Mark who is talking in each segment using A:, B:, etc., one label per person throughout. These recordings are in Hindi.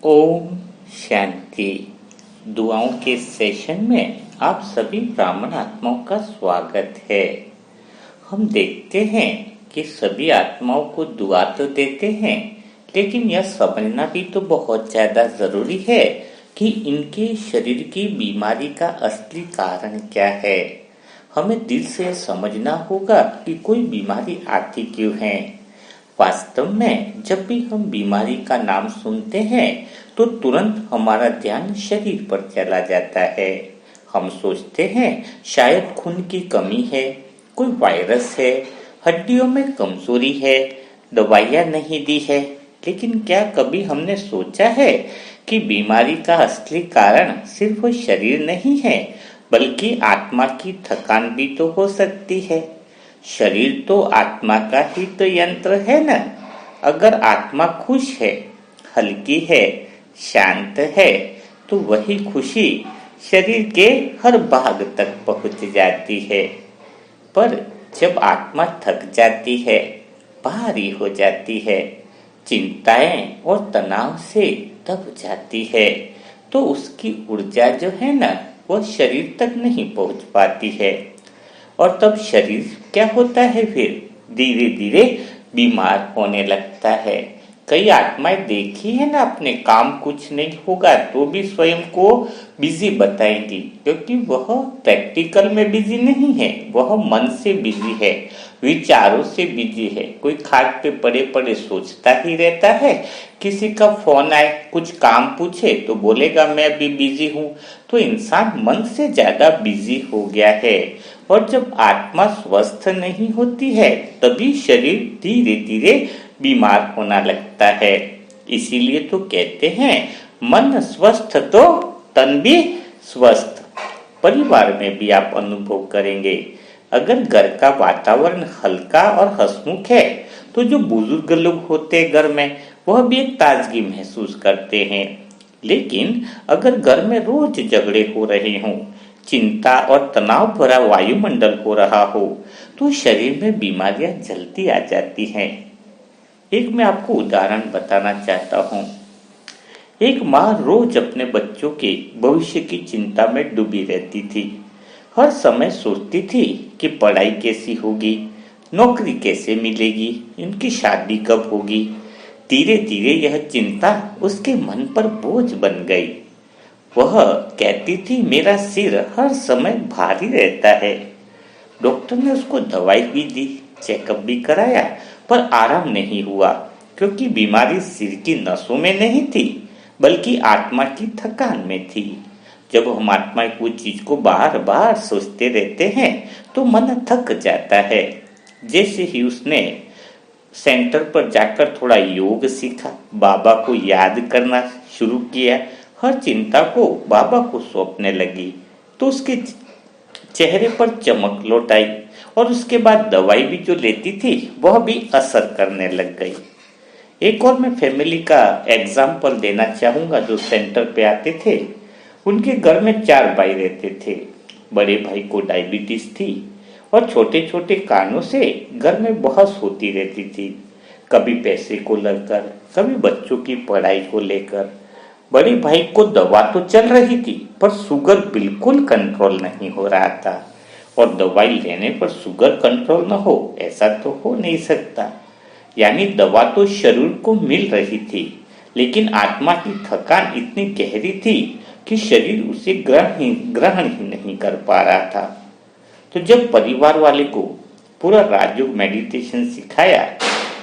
A: ओम शांति। दुआओं के सेशन में आप सभी ब्राह्मण आत्माओं का स्वागत है। हम देखते हैं कि सभी आत्माओं को दुआ तो देते हैं, लेकिन यह समझना भी तो बहुत ज्यादा जरूरी है कि इनके शरीर की बीमारी का असली कारण क्या है। हमें दिल से समझना होगा कि कोई बीमारी आती क्यों है। वास्तव में जब भी हम बीमारी का नाम सुनते हैं तो तुरंत हमारा ध्यान शरीर पर चला जाता है। हम सोचते हैं शायद खून की कमी है, कोई वायरस है, हड्डियों में कमजोरी है, दवाइयाँ नहीं दी है। लेकिन क्या कभी हमने सोचा है कि बीमारी का असली कारण सिर्फ शरीर नहीं है, बल्कि आत्मा की थकान भी तो हो सकती है। शरीर तो आत्मा का ही तो यंत्र है ना। अगर आत्मा खुश है, हल्की है, शांत है, तो वही खुशी शरीर के हर भाग तक पहुंच जाती है। पर जब आत्मा थक जाती है, भारी हो जाती है, चिंताएं और तनाव से दब जाती है, तो उसकी ऊर्जा जो है ना, वह शरीर तक नहीं पहुंच पाती है। और तब शरीर क्या होता है, फिर धीरे धीरे बीमार होने लगता है। कई आत्माएं देखी है ना, अपने काम कुछ नहीं होगा तो भी स्वयं को बिजी बताएंगी, क्योंकि वह प्रैक्टिकल में बिजी नहीं है, वह मन से बिजी है, विचारों से बिजी है। कोई खाट पे पड़े पड़े सोचता ही रहता है। किसी का फोन आए, कुछ काम पूछे तो बोलेगा मैं भी बिजी हूँ। तो इंसान मन से ज्यादा बिजी हो गया है। और जब आत्मा स्वस्थ नहीं होती है, तभी शरीर धीरे धीरे बीमार होना लगता है। इसीलिए तो कहते हैं मन स्वस्थ तो तन भी स्वस्थ। परिवार में भी आप अनुभव करेंगे, अगर घर का वातावरण हल्का और हंसमुख है तो जो बुजुर्ग लोग होते हैं घर में, वह भी एक ताजगी महसूस करते हैं। लेकिन अगर घर में रोज झगड़े हो रहे हों, चिंता और तनाव भरा वायुमंडल हो रहा हो, तो शरीर में बीमारियां जल्दी आ जाती हैं। एक मैं आपको उदाहरण बताना चाहता हूँ। एक माँ रोज अपने बच्चों के भविष्य की चिंता में डूबी रहती थी। हर समय सोचती थी कि पढ़ाई कैसी होगी, नौकरी कैसे मिलेगी, इनकी शादी कब होगी। धीरे धीरे यह चिंता उसके मन पर बोझ बन गई। वह कहती थी मेरा सिर हर समय भारी रहता है। डॉक्टर ने उसको दवाई भी दी, चेकअप भी कराया, पर आराम नहीं हुआ, क्योंकि बीमारी सिर की नसों में नहीं थी, बल्कि आत्मा की थकान में थी। जब हम आत्मा कोई चीज को बार बार सोचते रहते हैं तो मन थक जाता है। जैसे ही उसने सेंटर पर जाकर थोड़ा योग सीखा, बाबा को याद करना शुरू किया, हर चिंता को बाबा को सौंपने लगी, तो उसके चेहरे पर चमक लौट आई। और उसके बाद दवाई भी जो लेती थी वह भी असर करने लग गई। एक और मैं फैमिली का एग्जाम्पल देना चाहूंगा जो सेंटर पे आते थे। उनके घर में 4 भाई रहते थे। बड़े भाई को डायबिटीज थी और छोटे छोटे कारणों से घर में बहस होती रहती थी, कभी पैसे को लेकर, कभी बच्चों की पढ़ाई को लेकर। बड़े भाई को दवा तो चल रही थी, पर शुगर बिल्कुल कंट्रोल नहीं हो रहा था। और दवाई लेने पर शुगर कंट्रोल न हो, ऐसा तो हो नहीं सकता। यानी दवा तो शरीर को मिल रही थी, लेकिन आत्मा की थकान इतनी गहरी थी कि शरीर उसे ग्रहण ही नहीं कर पा रहा था। तो जब परिवार वाले को पूरा राजयोग मेडिटेशन सिखाया,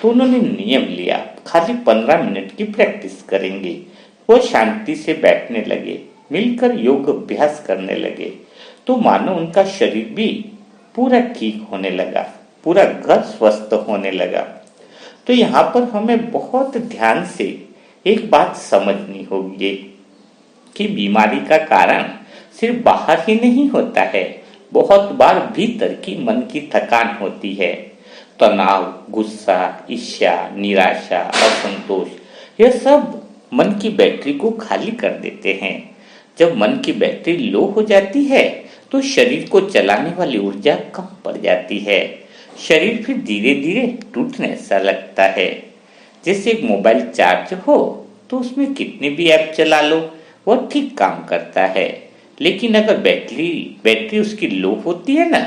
A: तो उन्होंने नियम लिया, खाली 15 मिनट की प्रैक्टिस करेंगे। वो शांति से बैठने लगे, मिलकर योग अभ्यास करने लगे। तो मानो उनका शरीर भी पूरा ठीक होने लगा, पूरा घर स्वस्थ होने लगा। तो यहाँ पर हमें बहुत ध्यान से एक बात समझनी होगी कि बीमारी का कारण सिर्फ बाहर ही नहीं होता है, बहुत बार भीतर की मन की थकान होती है। तनाव, गुस्सा, ईर्ष्या, निराशा, असंतोष, यह सब मन की बैटरी को खाली कर देते हैं। जब मन की बैटरी लो हो जाती है तो शरीर को चलाने वाली ऊर्जा कम पड़ जाती है। शरीर फिर धीरे धीरे टूटने सा लगता है। जैसे एक मोबाइल चार्ज हो तो उसमें कितनी भी ऐप चला लो वो ठीक काम करता है। लेकिन अगर बैटरी उसकी लो होती है ना,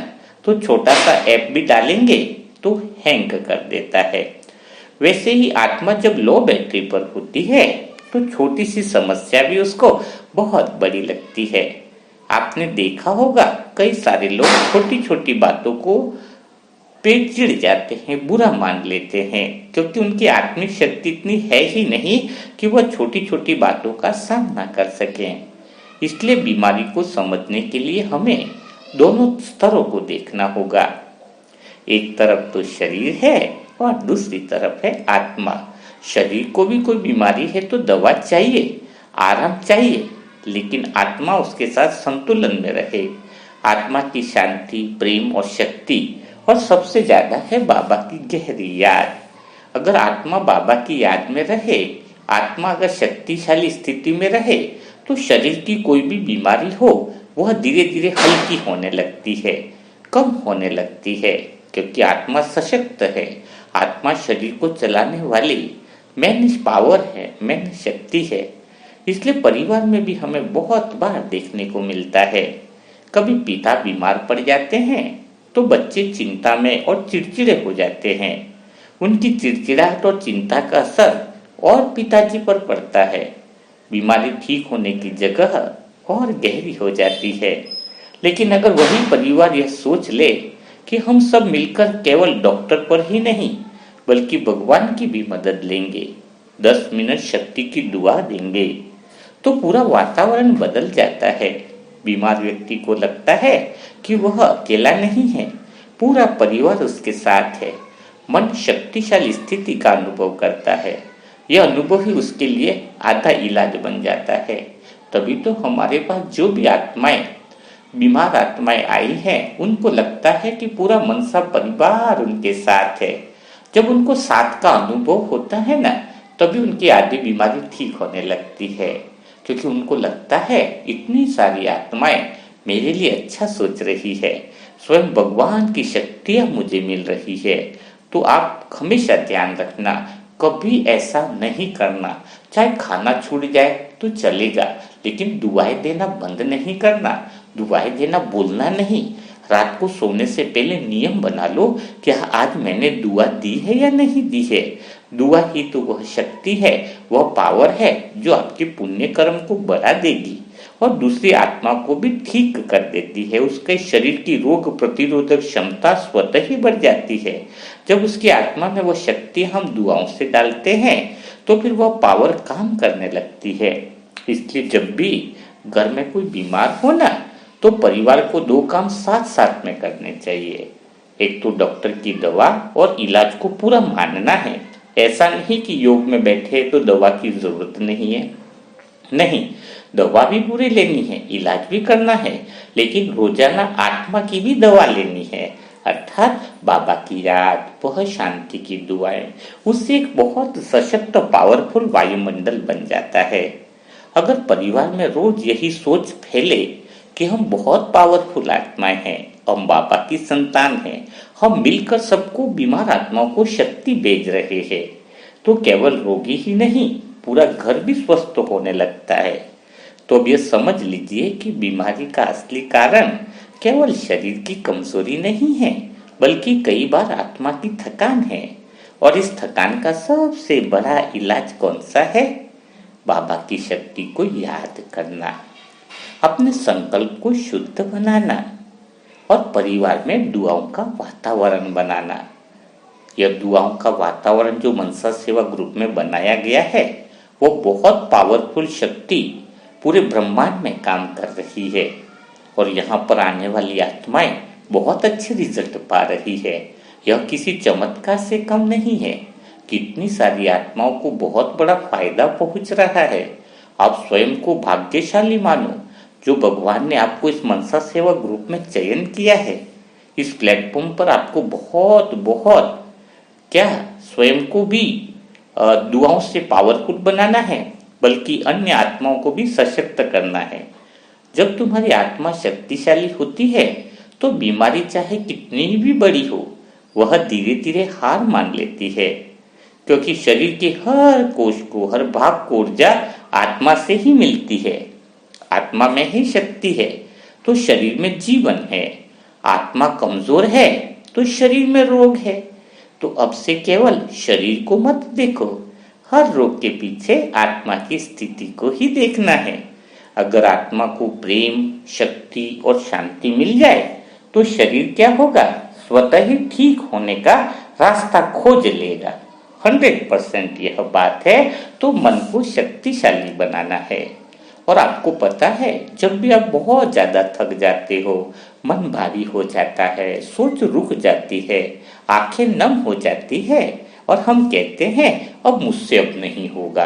A: तो छोटा सा ऐप भी डालेंगे तो हैंग कर देता है। वैसे ही आत्मा जब लो बैटरी पर होती है तो छोटी सी समस्या भी उसको बहुत बड़ी लगती है। आपने देखा होगा कई सारे लोग छोटी छोटी बातों को पे चिढ़ जाते हैं, बुरा मान लेते हैं, क्योंकि उनकी आत्मिक शक्ति इतनी है ही नहीं कि वह छोटी छोटी बातों का सामना कर सकें। इसलिए बीमारी को समझने के लिए हमें दोनों स्तरों को देखना होगा। एक तरफ तो शरीर है और दूसरी तरफ है आत्मा। शरीर को भी कोई बीमारी है तो दवा चाहिए, आराम चाहिए, लेकिन आत्मा उसके साथ संतुलन में रहे। आत्मा की शांति, प्रेम और शक्ति, और सबसे ज्यादा है बाबा की गहरी याद। अगर आत्मा बाबा की याद में रहे, आत्मा अगर शक्तिशाली स्थिति में रहे, तो शरीर की कोई भी बीमारी हो वह धीरे धीरे हल्की होने लगती है, कम होने लगती है, क्योंकि आत्मा सशक्त है। आत्मा शरीर को चलाने वाली मैन पावर है, मैन शक्ति है। इसलिए परिवार में भी हमें बहुत बार देखने को मिलता है। कभी पिता बीमार पड़ जाते हैं तो बच्चे चिंता में और चिड़चिड़े हो जाते हैं। उनकी चिड़चिड़ाहट और चिंता का असर और पिताजी पर पड़ता है। बीमारी ठीक होने की जगह और गहरी हो जाती है। लेकिन अगर वही परिवार यह सोच ले कि हम सब मिलकर केवल डॉक्टर पर ही नहीं बल्कि भगवान की भी मदद लेंगे, 10 मिनट शक्ति की दुआ देंगे, तो पूरा वातावरण बदल जाता है। बीमार व्यक्ति को लगता है कि वह अकेला नहीं है, पूरा परिवार उसके साथ है। मन शक्तिशाली स्थिति का अनुभव करता है। यह अनुभव ही उसके लिए आधा इलाज बन जाता है। तभी तो हमारे पास जो भी आत्माएं, बीमार आत्माएं आई हैं, उनको लगता है कि पूरा मनसा परिवार उनके साथ है। जब उनको साथ का अनुभव होता है ना, तभी उनकी आधी बीमारी ठीक होने लगती है, क्योंकि उनको लगता है इतनी सारी आत्माएं मेरे लिए अच्छा सोच रही है, स्वयं भगवान की शक्तियां मुझे मिल रही है। तो आप हमेशा ध्यान रखना, कभी ऐसा नहीं करना। चाहे खाना छूट जाए तो चलेगा, लेकिन दुआएं देना बंद नहीं करना। दुआएं देना बोलना नहीं। रात को सोने से पहले नियम बना लो कि आज मैंने दुआ दी है या नहीं दी है। दुआ ही तो वह शक्ति है, वह पावर है जो आपके पुण्य कर्म को बढ़ा देगी और दूसरी आत्मा को भी ठीक कर देती है। उसके शरीर की रोग प्रतिरोधक क्षमता स्वतः ही बढ़ जाती है। जब उसकी आत्मा में वह शक्ति हम दुआओं से डालते हैं तो फिर वह पावर काम करने लगती है। इसलिए जब भी घर में कोई बीमार हो ना, तो परिवार को 2 काम साथ साथ में करने चाहिए। एक तो डॉक्टर की दवा और इलाज को पूरा मानना है। ऐसा नहीं कि योग में बैठे तो दवा की जरूरत नहीं है, नहीं, दवा भी पूरी लेनी है, इलाज भी करना है, लेकिन रोजाना आत्मा की भी दवा लेनी है, अर्थात बाबा की याद, वह शांति की दुआएं। उससे एक बहुत सशक्त पावरफुल वायुमंडल बन जाता है। अगर परिवार में रोज यही सोच फैले कि हम बहुत पावरफुल आत्माएं हैं, हम बाबा की संतान हैं, हम मिलकर सबको बीमार आत्माओं को शक्ति भेज रहे हैं, तो केवल रोगी ही नहीं पूरा घर भी स्वस्थ होने लगता है। तो अब यह समझ लीजिए कि बीमारी का असली कारण केवल शरीर की कमजोरी नहीं है, बल्कि कई बार आत्मा की थकान है। और इस थकान का सबसे बड़ा इलाज कौन सा है? बाबा की शक्ति को याद करना, अपने संकल्प को शुद्ध बनाना और परिवार में दुआओं का वातावरण बनाना। यह दुआओं का वातावरण जो मनसा सेवा ग्रुप में बनाया गया है, वो बहुत पावरफुल शक्ति पूरे ब्रह्मांड में काम कर रही है और यहाँ पर आने वाली आत्माएं बहुत अच्छे रिजल्ट पा रही है। यह किसी चमत्कार से कम नहीं है। कितनी सारी आत्माओं को बहुत बड़ा फायदा पहुंच रहा है। आप स्वयं को भाग्यशाली मानो जो भगवान ने आपको इस मनसा सेवा ग्रुप में चयन किया है। इस प्लेटफॉर्म पर आपको बहुत बहुत क्या स्वयं को भी दुआओं से पावरफुल बनाना है, बल्कि अन्य आत्माओं को भी सशक्त करना है। जब तुम्हारी आत्मा शक्तिशाली होती है तो बीमारी चाहे कितनी भी बड़ी हो, वह धीरे धीरे हार मान लेती है। क्योंकि शरीर के हर कोश को, हर भाग को ऊर्जा आत्मा से ही मिलती है। आत्मा में ही शक्ति है तो शरीर में जीवन है। आत्मा कमजोर है तो शरीर में रोग है। तो अब से केवल शरीर को मत देखो, हर रोग के पीछे आत्मा की स्थिति को ही देखना है। अगर आत्मा को प्रेम, शक्ति और शांति मिल जाए तो शरीर क्या होगा, स्वतः ही ठीक होने का रास्ता खोज लेगा। 100% यह बात है। तो मन को शक्तिशाली बनाना है। और आपको पता है, जब भी आप बहुत ज्यादा थक जाते हो, मन भारी हो जाता है, सोच रुक जाती है, आंखें नम हो जाती है और हम कहते हैं अब मुझसे अब नहीं होगा,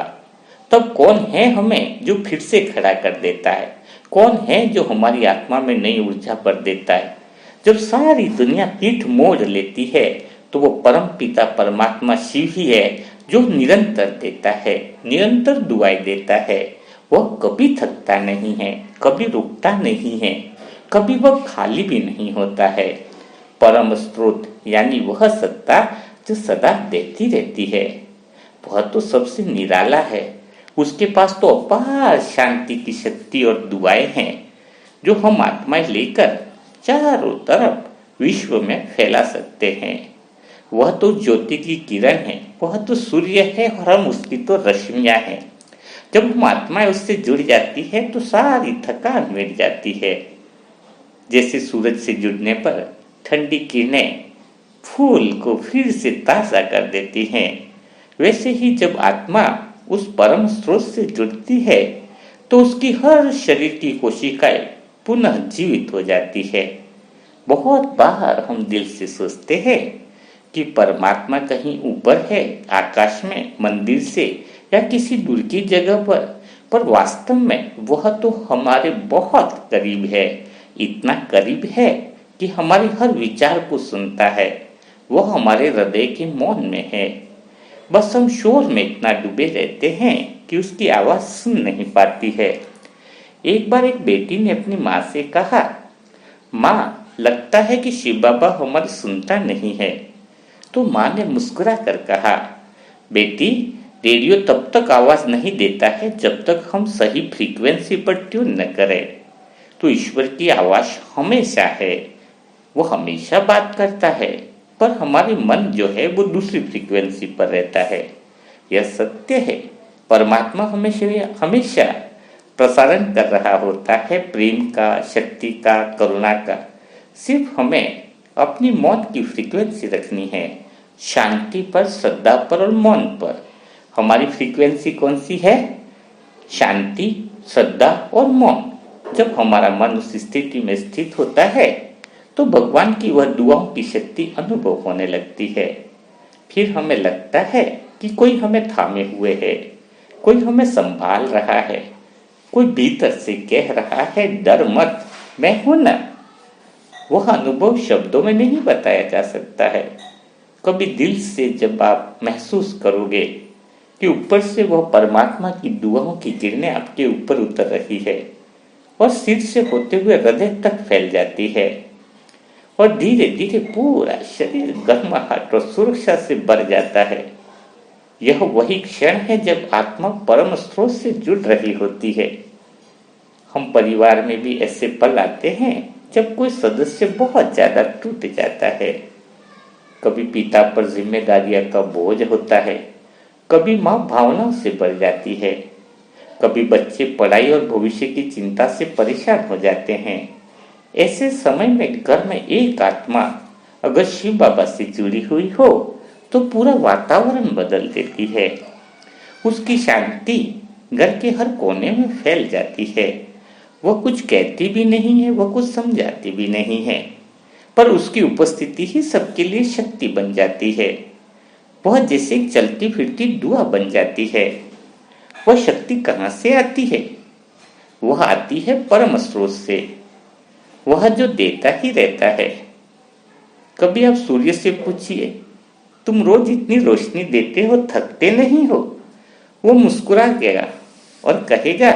A: तब कौन है हमें जो फिर से खड़ा कर देता है? कौन है जो हमारी आत्मा में नई ऊर्जा भर देता है? जब सारी दुनिया पीठ मोड़ लेती है तो वो परम पिता परमात्मा शिव ही है जो निरंतर देता है, निरंतर दुआएं देता है। वह कभी थकता नहीं है, कभी रुकता नहीं है, कभी वह खाली भी नहीं होता है। परम स्रोत यानी वह सत्ता जो सदा देती रहती है, वह तो सबसे निराला है। उसके पास तो अपार शांति की शक्ति और दुआएं हैं जो हम आत्माएं लेकर चारों तरफ विश्व में फैला सकते हैं। वह तो ज्योति की किरण है, वह तो सूर्य है और हम उसकी तो रश्मियां हैं। जब हम आत्माएं उससे जुड़ जाती है तो सारी थकान मिट जाती है। जैसे सूरज से जुड़ने पर ठंडी किरणें फूल को फिर से ताजा कर देती हैं, वैसे ही जब आत्मा उस परम स्रोत से जुड़ती है तो उसकी हर शरीर की कोशिकाएं पुनः जीवित हो जाती है। बहुत बार हम दिल से सोचते हैं कि परमात्मा कहीं ऊपर है, आकाश में, मंदिर से या किसी दूर की जगह पर वास्तव में वह तो हमारे बहुत करीब है। इतना करीब है कि हमारे हर विचार को सुनता है। वह हमारे हृदय के मौन में है। बस हम शोर में इतना डूबे रहते हैं कि उसकी आवाज सुन नहीं पाती है। एक बार एक बेटी ने अपनी माँ से कहा, माँ, लगता है कि शिव बाबा हमारी सुनता नहीं है। तो माँ ने मुस्कुरा कर कहा, बेटी, रेडियो तब तक आवाज नहीं देता है जब तक हम सही फ्रीक्वेंसी पर ट्यून न करें। तो ईश्वर की आवाज हमेशा है, वो हमेशा बात करता है, पर हमारे मन जो है वो दूसरी फ्रीक्वेंसी पर रहता है। यह सत्य है। परमात्मा हमेशा प्रसारण कर रहा होता है प्रेम का, शक्ति का, करुणा का। सिर्फ हमें अपनी मौत की फ्रीक्वेंसी रखनी है, शांति पर, श्रद्धा पर और मौन पर। हमारी फ्रीक्वेंसी कौन सी है? शांति, श्रद्धा और मौन। जब हमारा मन उस स्थिति में स्थित होता है तो भगवान की वह दुआओं की शक्ति अनुभव होने लगती है। फिर हमें लगता है कि कोई हमें थामे हुए है, कोई हमें संभाल रहा है, कोई भीतर से कह रहा है, डर मत, मैं हूं ना। वह अनुभव शब्दों में नहीं बताया जा सकता है। कभी दिल से जब आप महसूस करोगे कि ऊपर से वह परमात्मा की दुआओं की किरणें आपके ऊपर उतर रही है और सिर से होते हुए हृदय तक फैल जाती है और धीरे धीरे पूरा शरीर गर्माहट और सुरक्षा से भर जाता है, यह वही क्षण है जब आत्मा परम स्रोत से जुड़ रही होती है। हम परिवार में भी ऐसे पल आते हैं जब कोई सदस्य बहुत ज्यादा टूट जाता है। कभी पिता पर जिम्मेदारियां का बोझ होता है, कभी माँ भावनाओं से भर जाती है, कभी बच्चे पढ़ाई और भविष्य की चिंता से परेशान हो जाते हैं। ऐसे समय में घर में एक आत्मा अगर शिव बाबा से जुड़ी हुई हो तो पूरा वातावरण बदल देती है। उसकी शांति घर के हर कोने में फैल जाती है। वह कुछ कहती भी नहीं है, वह कुछ समझाती भी नहीं है, पर उसकी उपस्थिति ही सबके लिए शक्ति बन जाती है। वह जैसे एक चलती फिरती दुआ बन जाती है। वह शक्ति कहाँ से आती है? वह आती है परम स्रोत से, वह जो देता ही रहता है। कभी आप सूर्य से पूछिए, तुम रोज इतनी रोशनी देते हो, थकते नहीं हो? वो मुस्कुरा गया और कहेगा,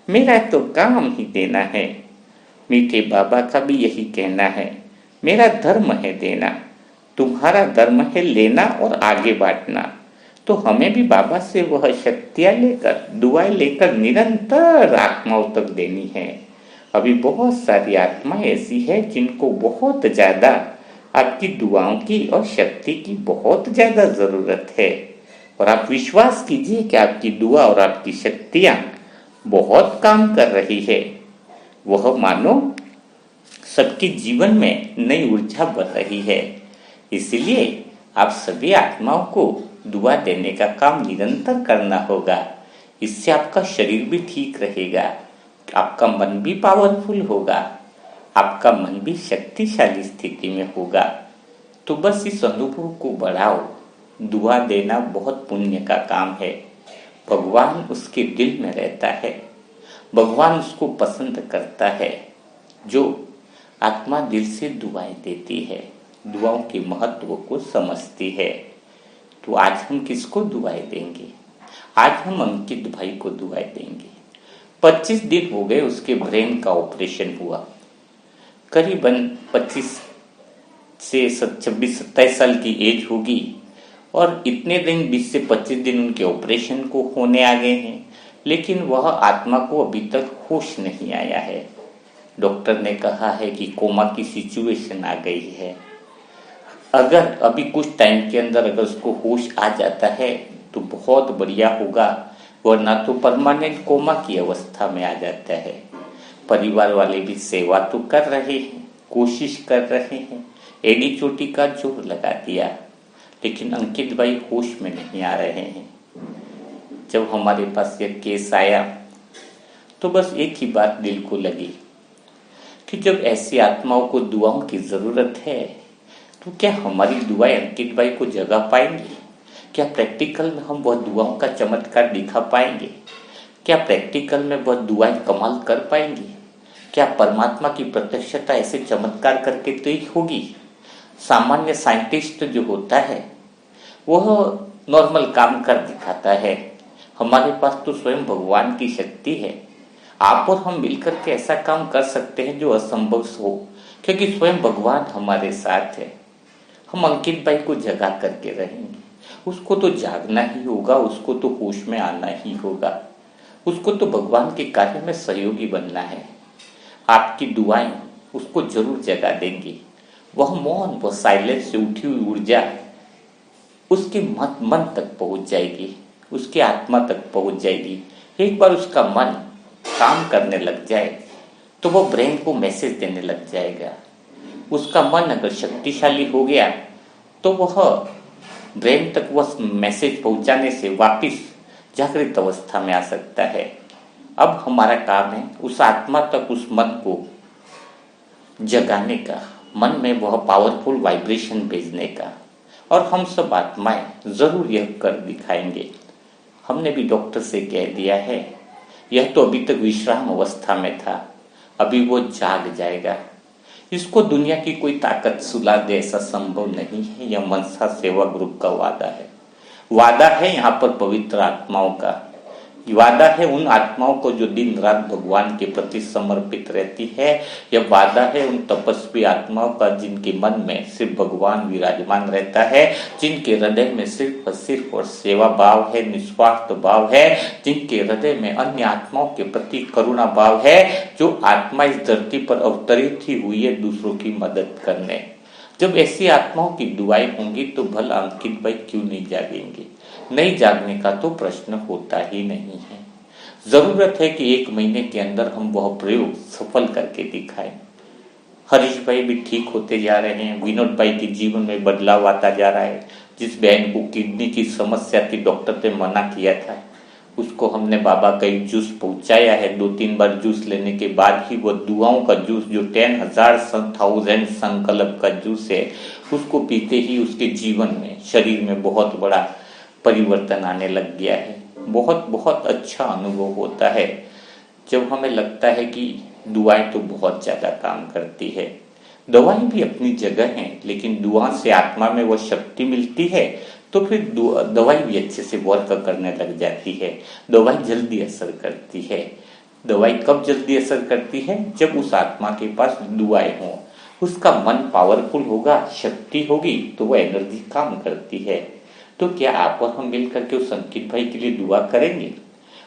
A: मेरा तो काम ही देना है। मीठे बाबा का भी यही कहना है, मेरा धर्म है देना, तुम्हारा धर्म है लेना और आगे बांटना। तो हमें भी बाबा से वह शक्तियां लेकर, दुआएं लेकर निरंतर आत्माओं तक देनी है। अभी बहुत सारी आत्माएं ऐसी है जिनको बहुत ज्यादा आपकी दुआओं की और शक्ति की बहुत ज्यादा जरूरत है। और आप विश्वास कीजिए कि आपकी दुआ और आपकी शक्तियां बहुत काम कर रही है। वह मानो सबके जीवन में नई ऊर्जा बढ़ रही है। इसलिए आप सभी आत्माओं को दुआ देने का काम निरंतर करना होगा। इससे आपका शरीर भी ठीक रहेगा, आपका मन भी पावरफुल होगा, आपका मन भी शक्तिशाली स्थिति में होगा। तो बस इस अनुभव को बढ़ाओ। दुआ देना बहुत पुण्य का काम है। भगवान उसके दिल में रहता है, भगवान उसको पसंद करता है जो आत्मा दिल से दुआएं देती है, दुआओं के महत्व को समझती है। तो आज हम किसको दुआएं देंगे? आज हम अंकित भाई को दुआएं देंगे। 25 दिन हो गए उसके ब्रेन का ऑपरेशन हुआ। करीबन 25 से 26-27 साल की एज होगी और इतने दिन 20 से 25 दिन उनके ऑपरेशन को होने आ गए हैं, लेकिन वह आत्मा को अभी तक होश नहीं आया है। डॉक्टर ने कहा है कि कोमा की सिचुएशन आ गई है। अगर अभी कुछ टाइम के अंदर अगर उसको होश आ जाता है तो बहुत बढ़िया होगा, वरना तो परमानेंट कोमा की अवस्था में आ जाता है। परिवार वाले भी सेवा तो कर रहे हैं, कोशिश कर रहे हैं, एडी चोटी का जोर लगा दिया, लेकिन अंकित भाई होश में नहीं आ रहे हैं। जब हमारे पास यह केस आया तो बस एक ही बात दिल को लगी कि जब ऐसी आत्माओं को दुआओं की जरूरत है तो क्या हमारी दुआएं अंकित भाई को जगा पाएंगी? क्या प्रैक्टिकल में हम वह दुआओं का चमत्कार दिखा पाएंगे? क्या प्रैक्टिकल में वह दुआएं कमाल कर पाएंगी? क्या परमात्मा की प्रत्यक्षता ऐसे चमत्कार करके तो ही होगी? सामान्य साइंटिस्ट जो होता है वह नॉर्मल काम कर दिखाता है। हमारे पास तो स्वयं भगवान की शक्ति है। आप और हम मिलकर के ऐसा काम कर सकते हैं जो असंभव हो, क्योंकि स्वयं भगवान हमारे साथ है। हम अंकित भाई को जगा करके रहेंगे। उसको तो जागना ही होगा, उसको तो होश में आना ही होगा, उसको तो भगवान के कार्य में सहयोगी बनना है। आपकी दुआएं उसको जरूर जगा देंगी। वह मौन, वह साइलेंस से उठी हुई ऊर्जा उसके मन तक पहुंच जाएगी, उसकी आत्मा तक पहुंच जाएगी। एक बार उसका मन काम करने लग जाए तो वो ब्रेन को मैसेज देने लग जाएगा। उसका मन अगर शक्तिशाली हो गया तो वह ब्रेन तक वह मैसेज पहुंचाने से वापस जागृत अवस्था में आ सकता है। अब हमारा काम है उस आत्मा तक उस मन को जगाने का, मन में वह पावरफुल वाइब्रेशन भेजने का। और हम सब आत्माएं जरूर यह कर दिखाएंगे। हमने भी डॉक्टर से कह दिया है, यह तो अभी तक विश्राम अवस्था में था, अभी वो जाग जाएगा। इसको दुनिया की कोई ताकत सुला दे ऐसा संभव नहीं है। यह मनसा सेवा ग्रुप का वादा है। वादा है यहाँ पर पवित्र आत्माओं का, वादा है उन आत्माओं को जो दिन रात भगवान के प्रति समर्पित रहती है। यह वादा है उन तपस्वी आत्माओं का जिनके मन में सिर्फ भगवान विराजमान रहता है, जिनके हृदय में सिर्फ और सेवा भाव है, निस्वार्थ भाव है, जिनके हृदय में अन्य आत्माओं के प्रति करुणा भाव है। जो आत्मा इस धरती पर अवतरित ही हुई है दूसरों की मदद करने। जब ऐसी आत्माओं की दुआएं होंगी तो भला अंकित भाई क्यों नहीं जागेंगे? नहीं जागने का तो प्रश्न होता ही नहीं है। जरूरत है कि 1 महीने के अंदर हम वह प्रयोग सफल करके दिखाएं। हरीश भाई भी ठीक होते जा रहे हैं, विनोद भाई के जीवन में बदलाव आता जा रहा है। जिस बहन को किडनी की समस्या थी, डॉक्टर ने मना किया था, उसको हमने बाबा का एक जूस पहुंचाया है। 2-3 बार जूस लेने के बाद ही वह दुआओं का जूस जो 10,000 संकल्प का जूस है, उसको पीते ही उसके जीवन में, शरीर में बहुत बड़ा परिवर्तन आने लग गया है। बहुत बहुत अच्छा अनुभव होता है जब हमें लगता है कि दुआएं तो बहुत ज्यादा काम करती है। दवाएं भी अपनी जगह हैं, लेकिन दुआ से आत्मा में वो शक्ति मिलती है तो फिर दवाई भी अच्छे से वर्क करने लग जाती है। दवाई जल्दी असर करती है। दवाई कब जल्दी असर करती है? जब उस आत्मा के पास दुआएं हों, उसका मन पावरफुल होगा, शक्ति होगी तो वह एनर्जी काम करती है। तो क्या आप और हम मिलकर के उस अंकित भाई के लिए दुआ करेंगे?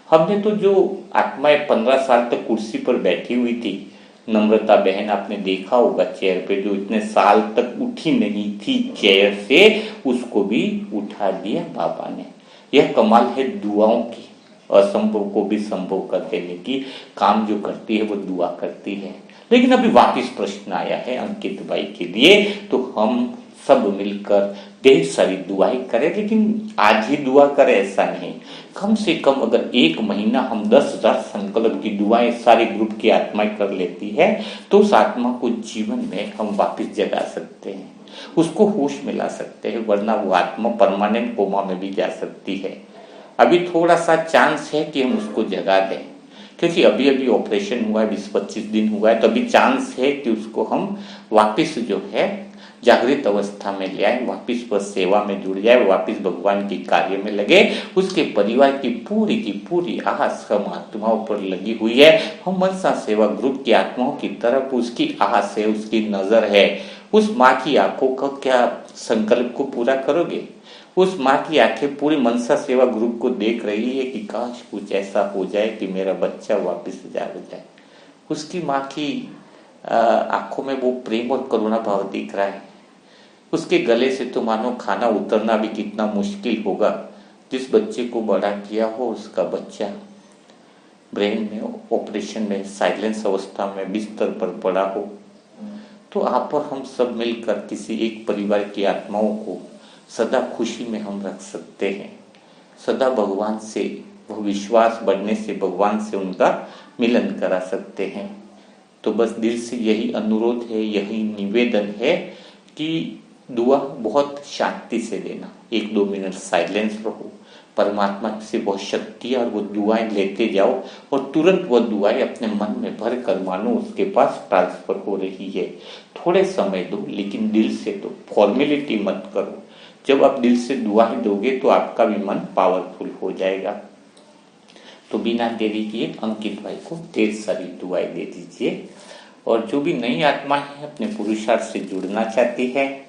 A: हमने तो जो आत्माएं 15 साल तक कुर्सी पर बैठी हुई थी, नम्रता बहन आपने देखा होगा चेयर पे, जो इतने साल तक उठी नहीं थी चेयर से, उसको भी उठा दिया बाबा ने। यह कमाल है दुआओं की, असंभव को भी संभव कर देने की काम जो करती है वो दुआ करती है। लेकिन अभी वापिस प्रश्न आया है अंकित भाई के लिए, तो हम सब मिलकर ढेर सारी दुआएं करें, लेकिन आज ही दुआ करें ऐसा नहीं। कम से कम अगर 1 महीना हम 10,000 संकल्प की दुआएं सारे ग्रुप की आत्माएं कर लेती है, तो उस आत्मा को जीवन में हम वापस जगा सकते हैं, उसको होश में ला सकते हैं, वरना वो आत्मा परमानेंट कोमा में भी जा सकती है। अभी थोड़ा सा चांस है कि हम उसको जगा दें, क्योंकि अभी अभी ऑपरेशन हुआ है, 20-25 दिन हुआ है, तो अभी चांस है कि उसको हम वापस जो है जागृत अवस्था में ले आए, वापिस वह सेवा में जुड़ जाए, वापिस भगवान के कार्य में लगे। उसके परिवार की पूरी आस हम आत्माओं पर लगी हुई है। हम मनसा सेवा ग्रुप की आत्माओं की तरफ उसकी आस है, उसकी नजर है। उस माँ की आंखों का क्या संकल्प को पूरा करोगे? उस माँ की आंखें पूरी मनसा सेवा ग्रुप को देख रही है कि काश कुछ ऐसा हो जाए कि मेरा बच्चा वापिस जाग जाए। उसकी माँ की आंखों में वो प्रेम और करुणा भाव दिख रहा है। उसके गले से तो मानो खाना उतरना भी कितना मुश्किल होगा। जिस बच्चे को बड़ा किया हो, उसका बच्चा ब्रेन में ऑपरेशन में साइलेंस अवस्था में बिस्तर पर पड़ा हो, तो आप और हम सब मिलकर किसी एक परिवार की आत्माओं को सदा खुशी में हम रख सकते हैं। सदा भगवान से वो विश्वास बढ़ने से भगवान से उनका मिलन करा सकते हैं। तो बस दिल से यही अनुरोध है, यही निवेदन है कि दुआ बहुत शांति से देना। 1-2 मिनट साइलेंस रहो, परमात्मा से बहुत शक्ति और वो दुआएं लेते जाओ, और तुरंत वो दुआएं अपने मन में भर कर मानो उसके पास ट्रांसफर हो रही है। थोड़े समय दो, लेकिन दिल से दो, फॉर्मेलिटी मत करो। जब आप दिल से दुआएं दोगे तो आपका भी मन पावरफुल हो जाएगा। तो बिना देरी किए अंकित भाई को ढेर सारी दुआएं दे दीजिए। और जो भी नई आत्मा है अपने पुरुषार्थ से जुड़ना चाहती है,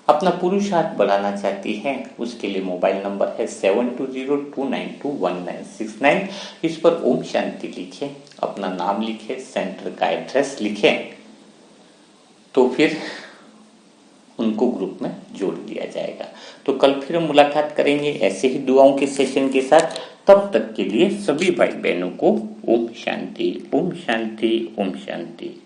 A: अपना पुरुषार्थ बढ़ाना चाहती है, उसके लिए मोबाइल नंबर है 7202921969। इस पर ओम शांति लिखें, अपना नाम लिखें, सेंटर का एड्रेस लिखें, तो फिर उनको ग्रुप में जोड़ दिया जाएगा। तो कल फिर हम मुलाकात करेंगे ऐसे ही दुआओं के सेशन के साथ। तब तक के लिए सभी भाई बहनों को ओम शांति, ओम शांति, ओम शांति।